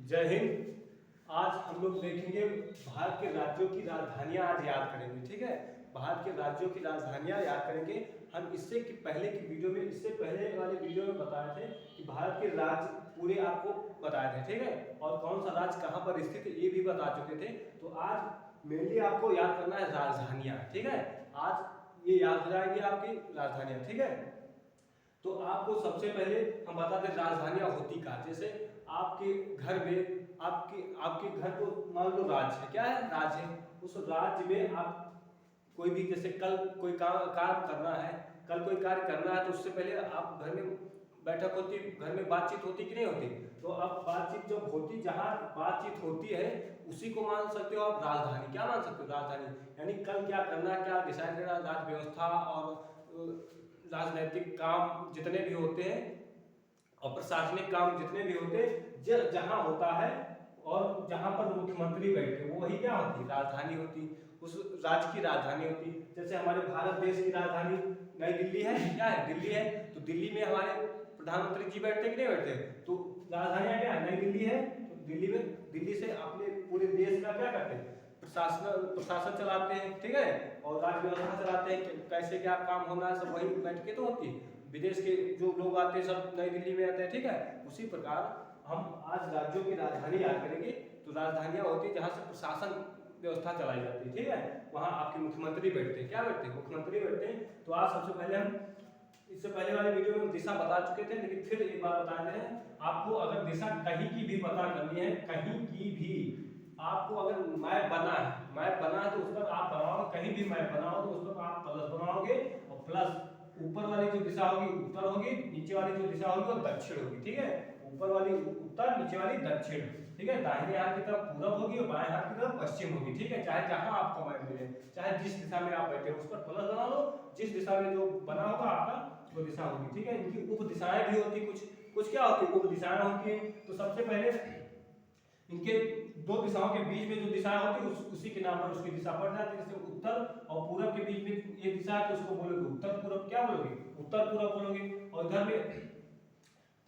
जय हिंद। आज हम लोग देखेंगे भारत के राज्यों की राजधानियां आज याद करेंगे। ठीक है, भारत के राज्यों की राजधानियां याद करेंगे। हम इससे कि पहले की वीडियो में, इससे पहले वाले वीडियो में बताए थे कि भारत के राज्य पूरे आपको बताए थे। ठीक है, और कौन सा राज्य कहाँ पर स्थित है ये भी बता चुके थे। तो आज मेनली आपको याद करना है राजधानियां। ठीक है, आज ये याद हो जाएगी आपकी राजधानियां। ठीक है, तो आपको सबसे पहले हम बता दें राजधानियां होती का। जैसे आपके घर में, आपके आपके घर को मान लो राज्य है। क्या है? राज्य है। उस राज्य में आप कोई भी, जैसे कल कोई काम करना है, कल कोई कार्य करना है, तो उससे पहले आप घर में बैठक होती, घर में बातचीत होती कि नहीं होती? तो अब बातचीत जब होती, जहाँ बातचीत होती है उसी को मान सकते हो आप राजधानी। क्या मान सकते हो? राजधानी। यानी कल क्या करना है, क्या डिसाइड करना, राज्य व्यवस्था और राजनीतिक काम जितने भी होते हैं और प्रशासनिक काम जितने भी होते हैं, जहां होता है और जहां पर मुख्यमंत्री बैठे, वो वही क्या होती? राजधानी होती। उस राज्य की राजधानी होती। जैसे हमारे भारत देश की राजधानी नई दिल्ली है। क्या है? दिल्ली है। तो दिल्ली में हमारे प्रधानमंत्री जी बैठते कि नहीं बैठते? तो राजधानी क्या है? नई दिल्ली है। तो दिल्ली में, दिल्ली से अपने पूरे देश का क्या करते हैं? प्रशासन चलाते हैं। ठीक है, और राज्य व्यवस्था चलाते हैं कि कैसे क्या काम होना है, सब वही बैठकें तो होती है। विदेश के जो लोग आते हैं सब नई दिल्ली में आते हैं। ठीक है, उसी प्रकार हम आज राज्यों की राजधानी याद करेंगे। तो राजधानियां होती है जहां से प्रशासन व्यवस्था चलाई जाती है। ठीक है, वहां आपके मुख्यमंत्री बैठते हैं। क्या बैठते हैं? मुख्यमंत्री बैठते हैं। तो आज सबसे पहले हम, इससे पहले वाले वीडियो में दिशा बता चुके थे, लेकिन फिर एक बार बता रहे हैं आपको। अगर दिशा कहीं की भी पता करनी है, कहीं की भी आपको, अगर मैप बना है, मैप बना है तो उस पर आप बनाओ, कहीं भी मैप बनाओ तो उस पर आप प्लस बनाओगे, और प्लस ऊपर वाली जो दिशा होगी उत्तर होगी, नीचे वाली जो दिशा होगी वो दक्षिण होगी। ठीक है, ऊपर वाली उत्तर, नीचे वाली दक्षिण। ठीक है, दाहिने हाथ की तरफ पूरब होगी और बाएं हाथ की तरफ पश्चिम होगी। ठीक है, चाहे जहां आपको मैप मिले, चाहे जिस दिशा में आप बैठे उस पर प्लस बना लो। जिस दिशा में जो बना होगा आपका वो दिशा होगी। ठीक है, इनकी उप दिशाएं भी होती, कुछ कुछ क्या होती है? उप दिशाएं होती है। तो सबसे पहले इनके दो दिशाओं के बीच में जो दिशा होती है उसी के नाम पर उसकी दिशा पड़ जाती है। जैसे उत्तर और पूरब के बीच में ये दिशा है तो उसको बोलोगे उत्तर पूरब। क्या बोलोगे? उत्तर पूरब बोलोगे। और इधर में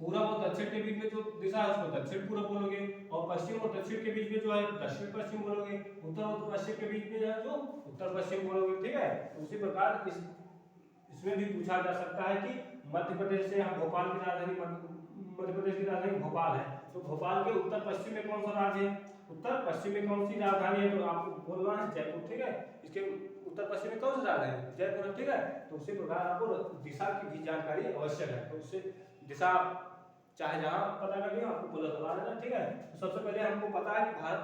पूरब और दक्षिण के बीच में जो दिशा है उसको दक्षिण पूरब बोलोगे। और पश्चिम और दक्षिण के बीच में जो है दक्षिण पश्चिम बोलोगे। उत्तर और पश्चिम के बीच में जो है जो उत्तर पश्चिम बोलोगे। ठीक है, उसी प्रकार इसमें भी पूछा जा सकता है कि मध्य प्रदेश से, हम भोपाल की राजधानी, मध्य प्रदेश की राजधानी भोपाल है, तो भोपाल के उत्तर पश्चिम में कौन सा राज्य है? उत्तर पश्चिम में कौन सी राजधानी है? तो आपको बोलना है जयपुर। ठीक है, इसके उत्तर पश्चिम में कौन सा राजधानी है? जयपुर है। ठीक है, तो उसी प्रकार आपको दिशा की भी जानकारी आवश्यक है। तो उससे दिशा चाहे जहां पता करनी हो आपको बोला बता देना। ठीक है, तो सबसे पहले हमको पता है कि भारत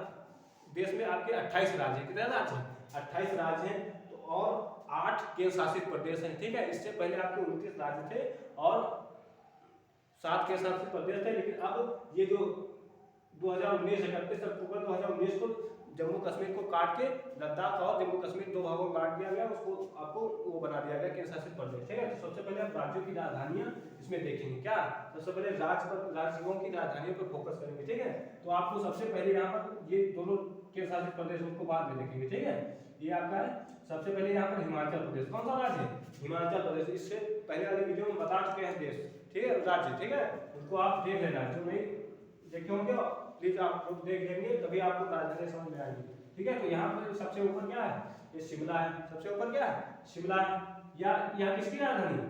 देश में आपके 28 राज्य हैं। कितने राज्य हैं? 28 राज्य हैं। तो और 8 केंद्र शासित प्रदेश हैं। ठीक है, इससे पहले आपके 29 राज्य थे और 7 केंद्र शासित प्रदेश थे। लेकिन अब ये जो 2019, 31 अक्टूबर 2019 को जम्मू कश्मीर को काट के लद्दाख और जम्मू कश्मीर दो भागों में बांट दिया गया, उसको आपको वो बना दिया गया केंद्र शासित प्रदेश। ठीक है, तो सबसे पहले हम राज्यों की राजधानियां इसमें देखेंगे। क्या? सबसे पहले राज्यों की राजधानियों पर फोकस करेंगे। ठीक है, तो आपको सबसे पहले यहाँ पर ये दोनों केंद्र शासित प्रदेश उनको बाद में देखेंगे। ठीक है, ये आपका है। सबसे पहले यहाँ पर हिमाचल प्रदेश। कौन सा राज्य है? हिमाचल प्रदेश। इससे पहले वाले वीडियो में बता चुके हैं देश। ठीक है, राज्य। ठीक है, उनको आप देख लेना, जो नहीं देखे होंगे प्लीज आप लोग देख लेंगे, तभी आपको राजधानी समझ में आएगी। ठीक है, तो यहाँ पर सबसे ऊपर क्या है? ये शिमला है। सबसे ऊपर क्या है? शिमला है। या यहाँ किसकी राजधानी है?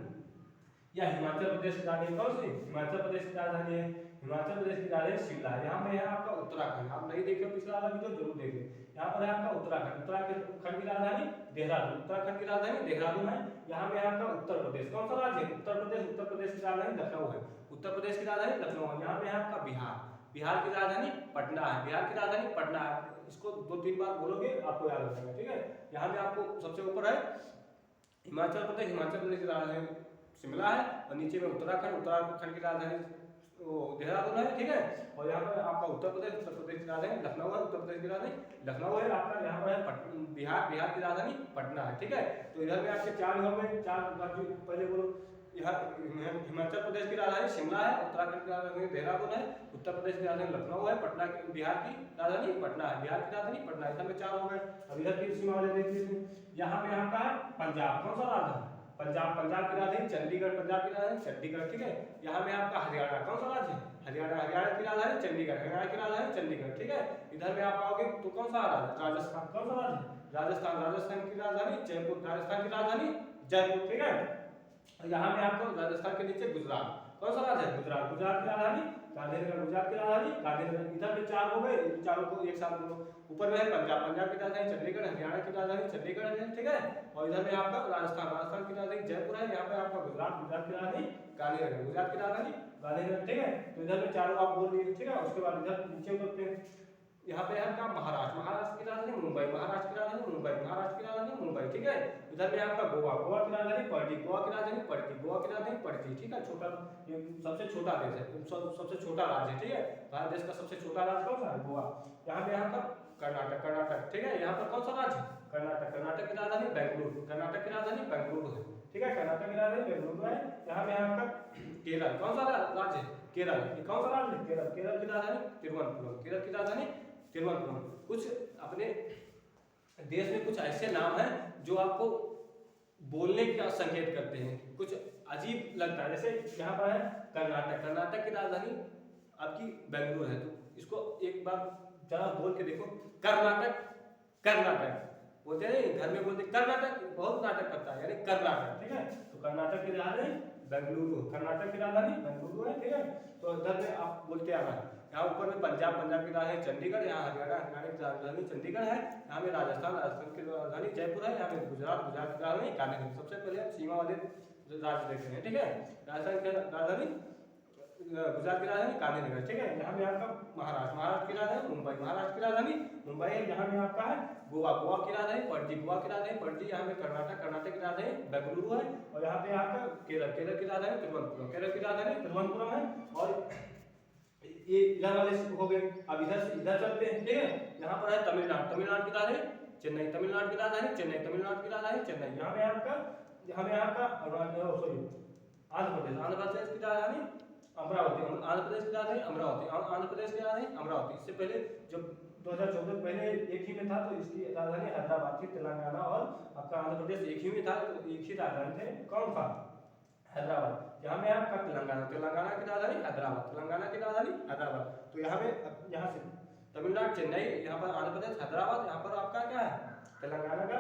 या हिमाचल प्रदेश की राजधानी कौन सी? हिमाचल प्रदेश की राजधानी है। हिमाचल प्रदेश की राजधानी शिमला है। यहाँ में है आपका उत्तराखंड। आप नहीं देखे पिछला वाला वीडियो जरूर देख लें। यहाँ पर है आपका उत्तराखंड। उत्तराखंड की राजधानी देहरादून। उत्तराखंड की राजधानी देहरादून है। यहाँ में है आपका उत्तर प्रदेश। कौन सा राज्य है? उत्तर प्रदेश। उत्तर प्रदेश की राजधानी लखनऊ है। उत्तर प्रदेश की राजधानी लखनऊ है। यहाँ में है आपका बिहार। बिहार की राजधानी पटना है। बिहार की राजधानी पटना है। इसको 2-3 बार बोलोगे आपको याद हो जाएगा। ठीक है, यहाँ में आपको सबसे ऊपर है हिमाचल प्रदेश। हिमाचल प्रदेश की राजधानी शिमला है और नीचे में उत्तराखंड। उत्तराखंड की राजधानी वो देहरादून है। ठीक है, और यहाँ पर आपका उत्तर प्रदेश। उत्तर प्रदेश की राजधानी लखनऊ है। उत्तर प्रदेश की राजधानी लखनऊ है। आपका यहाँ पर है बिहार। बिहार की राजधानी पटना है। ठीक है, तो इधर में आपके 4 गवर्नमेंट, 4 राज्य पहले बोलो। यहाँ हिमाचल प्रदेश की राजधानी शिमला है। उत्तराखंड की राजधानी देहरादून है। उत्तर प्रदेश की राजधानी लखनऊ है। पटना की, बिहार की राजधानी पटना है। बिहार की राजधानी पटना है। इधर में 4 हो गए। अब इधर की सीमा वाले देख लीजिए। यहाँ पे आपका है पंजाब। कौन सा राज्य है? पंजाब। पंजाब की राजधानी चंडीगढ़। पंजाब की राजधानी चंडीगढ़। ठीक है, यहाँ में आपका हरियाणा। कौन सा राज्य है? हरियाणा की राजधानी चंडीगढ़, हरियाणा की राजधानी चंडीगढ़, ठीक है। इधर में आप आओगे तो कौन सा आ रहा है, राजस्थान, कौन सा राज्य, राजस्थान, राजस्थान की राजधानी जयपुर, राजस्थान की राजधानी जयपुर, ठीक है। यहाँ में आपको राजस्थान के नीचे गुजरात, कौन सा राज्य है, गुजरात, गुजरात की राजधानी गांधीनगर, गुजरात की राजधानी गांधीनगर। इधर में 4 हो गए, चारों को एक साथ बोलो। ऊपर में है पंजाब, पंजाब की राजधानी चंडीगढ़, हरियाणा की राजधानी चंडीगढ़ है, ठीक है। और इधर में आपका राजस्थान, राजस्थान की राजधानी जयपुर है। यहाँ पे आपका गुजरात, गुजरात की राजधानी गांधीनगर, गुजरात की राजधानी गांधीनगर, ठीक है। तो इधर में चारों आप बोल लिए, ठीक है। उसके बाद इधर नीचे उतरते हैं, यहाँ पे है आपका महाराष्ट्र, महाराष्ट्र की राजधानी मुंबई, महाराष्ट्र की राजधानी मुंबई, महाराष्ट्र की राजधानी मुंबई, ठीक है। इधर में आपका गोवा, गोवा की राजधानी पणजी, गोवा की राजधानी पणजी, गोवा की राजधानी पणजी, ठीक है। छोटा, ये सबसे छोटा देश है, सबसे छोटा राज्य है, ठीक है। भारत देश का सबसे छोटा राज्य कौन सा है, गोवा। यहाँ पे आपका कर्नाटक, कर्नाटक, ठीक है। यहाँ पर कौन सा राज्य, कर्नाटक, कर्नाटक की राजधानी बेंगलुरु, कर्नाटक की राजधानी बेंगलुरु है, ठीक है। कर्नाटक की राजधानी बेंगलुरु है। यहाँ पे आपका केरल, कौन सा राज्य है, केरल, कौन सा राज्य है, केरल, केरल की राजधानी तिरुवनंतपुरम, केरल की राजधानी तिरुवनंतपुरम। कुछ अपने देश में कुछ ऐसे नाम हैं जो आपको बोलने का संकेत करते हैं, कुछ अजीब लगता है। जैसे यहाँ पर है कर्नाटक, कर्नाटक की राजधानी आपकी बेंगलुरु है, तो इसको एक बार जरा बोल के देखो, कर्नाटक, कर्नाटक बोलते हैं, घर में बोलते कर्नाटक, बहुत नाटक करता है, यानी कर्नाटक, ठीक है। तो कर्नाटक की राजधानी बेंगलुरु, कर्नाटक की राजधानी बेंगलुरु है, ठीक है। तो इधर में आप बोलते आ रहा है। यहाँ ऊपर में पंजाब, पंजाब की राजधानी चंडीगढ़, यहाँ हरियाणा, हरियाणा की राजधानी चंडीगढ़ है। यहाँ में राजस्थान, राजस्थान की राजधानी जयपुर है। यहाँ में गुजरात, गुजरात की राजधानी गांधीनगर। सबसे पहले हम सीमा वाले राज्य देखते हैं, ठीक है। राजस्थान की राजधानी, गुजरात की राजधानी गांधीनगर, ठीक है। यहाँ में आपका महाराष्ट्र, महाराष्ट्र की राजधानी मुंबई, महाराष्ट्र की राजधानी मुंबई है। यहाँ में आपका है गोवा, गोवा की राजधानी पणजी, गोवा की राजधानी पणजी। यहाँ में कर्नाटक, कर्नाटक की राजधानी बेंगलुरु है। और यहाँ पे आपका केरल, केरल की राजधानी तिरुवनंतपुरम, केरल की राजधानी तिरुवनंतपुरम है। और ये इधर वाले हो गए। अब इधर से इधर चलते हैं, ठीक है। यहाँ पर है तमिलनाडु, तमिलनाडु की राजधानी चेन्नई, तमिलनाडु की राजधानी चेन्नई, तमिलनाडु की राजधानी चेन्नई। यहाँ में आपका, यहाँ में आपका सॉरी आंध्र प्रदेश, आंध्र प्रदेश की राजधानी अमरावती, आंध्र प्रदेश की राजधानी अमरावती, आंध्र प्रदेश की राजधानी अमरावती। इससे पहले जब 2014 पहले एक ही में था, तो इसकी राजधानी हैदराबाद थी। तेलंगाना और आपका आंध्र प्रदेश एक ही में था, तो एक ही राजधानी थे, कौन था, हैदराबाद। यहाँ में आपका तेलंगाना, तेलंगाना की राजधानी हैदराबाद, तेलंगाना की राजधानी हैदराबाद। तो यहाँ में यहाँ से तमिलनाडु चेन्नई, यहाँ पर आंध्र प्रदेश हैदराबाद, यहाँ पर आपका क्या है, तेलंगाना का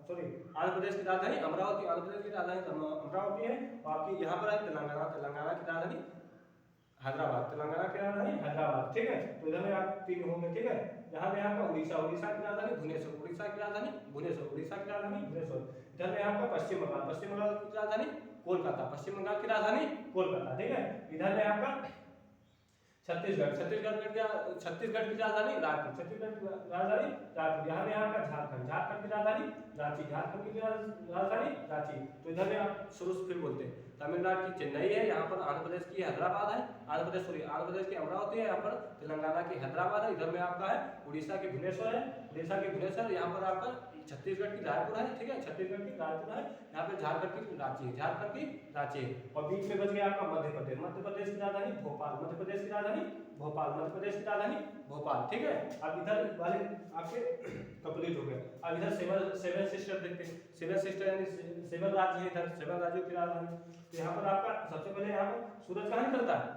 सॉरी आंध्र प्रदेश की राजधानी अमरावती, आंध्र प्रदेश की राजधानी अमरावती है। और आपकी यहाँ पर है तेलंगाना, तेलंगाना की राजधानी हैदराबाद, तेलंगाना की राजधानी हैदराबाद, ठीक है। तो इधर में आप 3 होंगे, ठीक है। यहाँ में आपका उड़ीसा, उड़ीसा की राजधानी भुवनेश्वर, उड़ीसा की राजधानी भुवनेश्वर, उड़ीसा की राजधानी भुवनेश्वर। इधर में आपका पश्चिम बंगाल, पश्चिम बंगाल की राजधानी कोलकाता, पश्चिम बंगाल की राजधानी कोलकाता, ठीक है। इधर में आपका छत्तीसगढ़, छत्तीसगढ़ की राजधानी रायपुर, छत्तीसगढ़ की राजधानी रायपुर। यहाँ में आपका झारखंड, झारखंड की राजधानी रांची, झारखंड की राजधानी रांची। तो इधर में आप शुरू से फिर बोलते हैं, तमिलनाडु की चेन्नई है, यहाँ पर आंध्र प्रदेश की हैदराबाद है, आंध्र प्रदेश की अमरावती है, यहाँ पर तेलंगाना की हैदराबाद है। इधर में आपका है उड़ीसा की भुवनेश्वर है, उड़ीसा की भुवनेश्वर। यहाँ पर आपका छत्तीसगढ़ की रायपुर है, ठीक है, छत्तीसगढ़ की रायपुर है। यहाँ पे झारखंड की रांची है, झारखंड की रांची है। और बीच में बच गया आपका मध्य प्रदेश, मध्य प्रदेश की राजधानी भोपाल, मध्य प्रदेश की राजधानी भोपाल, मध्य प्रदेश की राजधानी भोपाल, ठीक है। अब इधर वाले आपके कंप्लीट हो गए। अब इधर सेवन सिस्टर देखते हैं, सेवन सिस्टर यानी 7 राज्य है, इधर 7 राज्यों की राजधानी। तो यहाँ पर आपका सबसे पहले यहाँ पर सूरज कहाँ निकलता है,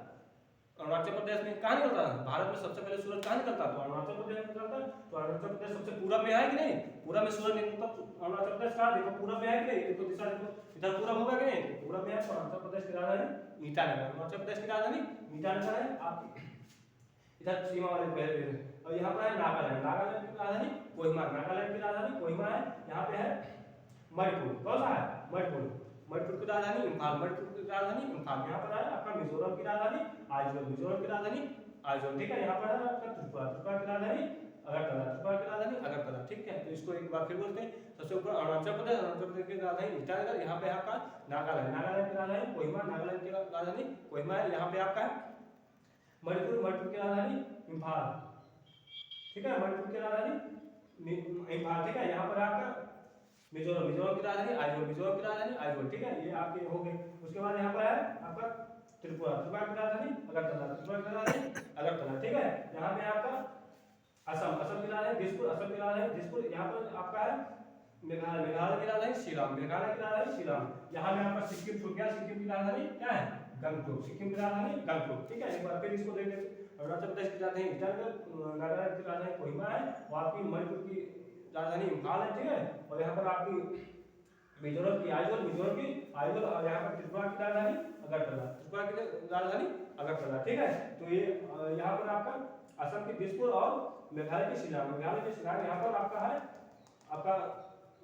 अरुणाचल प्रदेश में कहाँ निकलता है, भारत में सबसे पहले सूरज कहाँ निकलता है, तो अरुणाचल प्रदेश में निकलता है। तो अरुणाचल प्रदेश सबसे पूरब में है कि नहीं, पूरब में सूरज निकलता, अरुणाचल प्रदेश कहाँ, देखो पूरब में है कि नहीं, देखो दिशा देखो, इधर पूरब होगा कि नहीं, तो पूरब में है। तो अरुणाचल प्रदेश की राजधानी ईटानगर, अरुणाचल प्रदेश की राजधानी ईटानगर है। आप इधर सीमा वाले पहले, और यहाँ पर है नागालैंड, नागालैंड की राजधानी कोहिमा, नागालैंड की राजधानी कोहिमा है। यहाँ पे है मणिपुर, कौन सा है, मणिपुर, मणिपुर की राजधानी इम्फाल, मणिपुर की राजधानी इम्फाल। यहाँ पर है आपका मिजोरम की राजधानी आइजोल, मिजोरम की राजधानी आइजोल, ठीक है। यहाँ पर है आपका त्रिपुरा, त्रिपुरा की राजधानी अगरतला, त्रिपुरा की राजधानी अगरतला, ठीक है। तो इसको एक बार फिर बोलते हैं। सबसे ऊपर अरुणाचल प्रदेश, अरुणाचल प्रदेश की राजधानी ईटानगर। यहाँ पे आपका नागालैंड, नागालैंड की राजधानी कोहिमा, नागालैंड की राजधानी कोहिमा है। यहाँ पे आपका है मणिपुर, मणिपुर की राजधानी इम्फाल, ठीक है, मणिपुर की राजधानी इम्फाल, ठीक है। यहाँ पर आपका मिजोरम, मिजोरम की राजधानी आइजोल, मिजोरम की राजधानी आइजोल, ठीक है। ये आपके हो गए। उसके बाद यहाँ पर है आपका त्रिपुरा, त्रिपुरा की राजधानी अगरतला, त्रिपुरा की राजधानी अगरतला, ठीक है। यहाँ पे आपका असम, असम की राजधानी दिसपुर, असम की राजधानी दिसपुर। यहाँ पर आपका है मेघालय, मेघालय की राजधानी शिलांग, मेघालय की राजधानी शिलांग। यहाँ में आपका सिक्किम छूट गया, सिक्किम की राजधानी क्या है, गंगटोक। सिक्किम की राजधानी गंगटोक, ठीक है। एक बार फिर इसको देख लेते। अरुणाचल प्रदेश की राजधानी ईटानगर, नागालैंड की राजधानी कोहिमा है, और आपकी मणिपुर की राजधानी इम्फाल है, ठीक है। और यहाँ पर आपकी मिजोरम की आइजोल, और यहाँ पर त्रिपुरा की राजधानी अगरतला, त्रिपुरा की राजधानी अगरतला, ठीक है। तो ये यहाँ पर आपका असम की दिसपुर और मेघालय की शिलांग, यहाँ पर आपका है आपका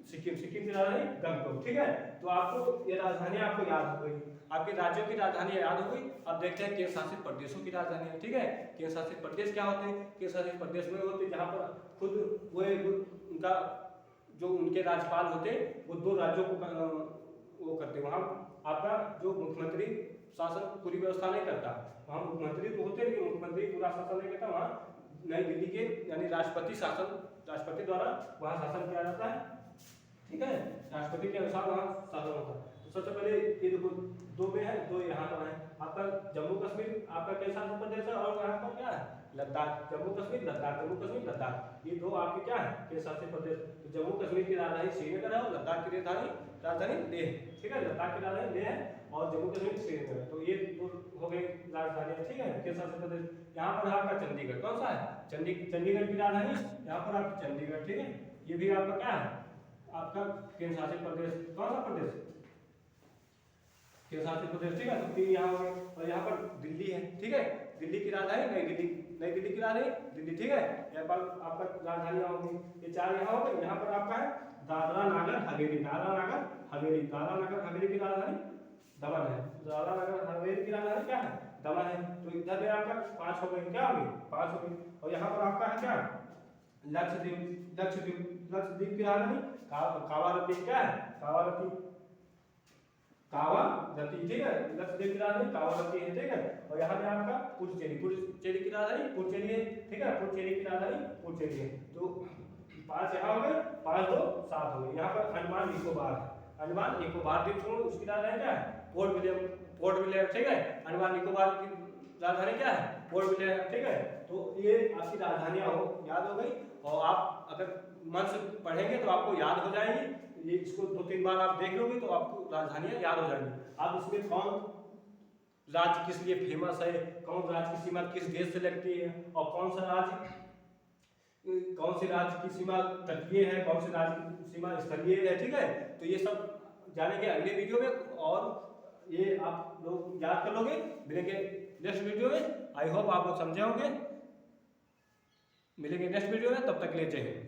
सिक्किम की राजधानी गंगटोक, ठीक है। तो आपको ये राजधानी आपको याद हो गई, आपके राज्यों की राजधानी याद हो गई। अब देखते हैं केंद्र शासित प्रदेशों की राजधानी, ठीक है। केंद्र शासित प्रदेश क्या होते हैं? केंद्र शासित प्रदेश में होते हैं जहाँ पर खुद उनका जो उनके राज्यपाल होते वो दो राज्यों को वो करते। वहाँ आपका जो मुख्यमंत्री शासन पूरी व्यवस्था नहीं करता, वहाँ मुख्यमंत्री तो होते लेकिन मुख्यमंत्री पूरा शासन नहीं करता। वहाँ नई दिल्ली के यानी राष्ट्रपति द्वारा वहाँ शासन किया जाता है, ठीक है। राष्ट्रपति के अनुसार वहाँ शासन होता है। तो सबसे पहले ये देखो दो में है, दो यहाँ पर है। आपका जम्मू कश्मीर आपका कैसा शासित प्रदेश है, और यहाँ पर क्या है लद्दाख। जम्मू कश्मीर लद्दाख, ये दो आपके क्या है केंद्र शासित प्रदेश। तो जम्मू कश्मीर की राजधानी श्रीनगर है, और लद्दाख की राजधानी लेह, ठीक है। लद्दाख की राजधानी लेह है और जम्मू कश्मीर श्रीनगर। तो ये दो हो गई राजधानी, ठीक है, केंद्र शासित प्रदेश। यहाँ पर आपका चंडीगढ़ कौन सा है? चंडीगढ़ की राजधानी यहाँ पर आपकी चंडीगढ़, ठीक है। ये भी आपका क्या है आपका केंद्र शासित प्रदेश। कौन सा प्रदेश? केंद्र शासित प्रदेश, ठीक है। तो तीन यहाँ हो गए। और यहाँ पर दिल्ली है, ठीक है। दिल्ली की राजधानी नई दिल्ली की राजधानी दिल्ली, ठीक है। यहाँ पर आपका राजधानी होगी, ये चार यहाँ हो गए। यहाँ पर आपका है दादरा नगर हवेली, दादरा नगर हवेली की राजधानी दमन है। दादरा नगर हवेली की राजधानी क्या है? दमन है। तो इधर में आपका पांच हो गए, क्या हो गई? पांच हो गई। और यहाँ पर आपका है क्या लक्षद्वीप की राजधानी कावारती, क्या है कावारती, ठीक है। लक्षद्वीप की राजधानी कावारती है, ठीक है। और यहाँ पे आपका पुडुचेरी की राजधानी पुडुचेरी है, ठीक है। पुडुचेरी की राजधानी पुडुचेरी है। तो पांच यहाँ हो गए, 5 2 7 हो गए। यहाँ पर अंडमान निकोबार द्वीप समूह, उसकी राजधानी क्या है? पोर्ट विलियम, ठीक है। अंडमान निकोबार की राजधानी क्या है? पोर्ट विलियम, ठीक है। तो ये आपकी राजधानियां याद हो गई, और आप अगर मन से पढ़ेंगे तो आपको याद हो जाएंगी। ये इसको 2-3 बार आप देख लोगे तो आपको राजधानियां याद हो जाएंगी। अब इसमें कौन राज्य किस लिए फेमस है, कौन राज्य की सीमा किस देश से लगती है, और कौन से राज्य की सीमा तटीय है, कौन से राज्य की सीमा स्थलीय है, ठीक है। तो ये सब जानेंगे अगले वीडियो में, और ये आप लोग याद कर लोगे। मिलेंगे नेक्स्ट वीडियो में। आई होप आप लोग समझे होंगे। मिलेंगे नेक्स्ट वीडियो में, तब तक के लिए जय हिंद।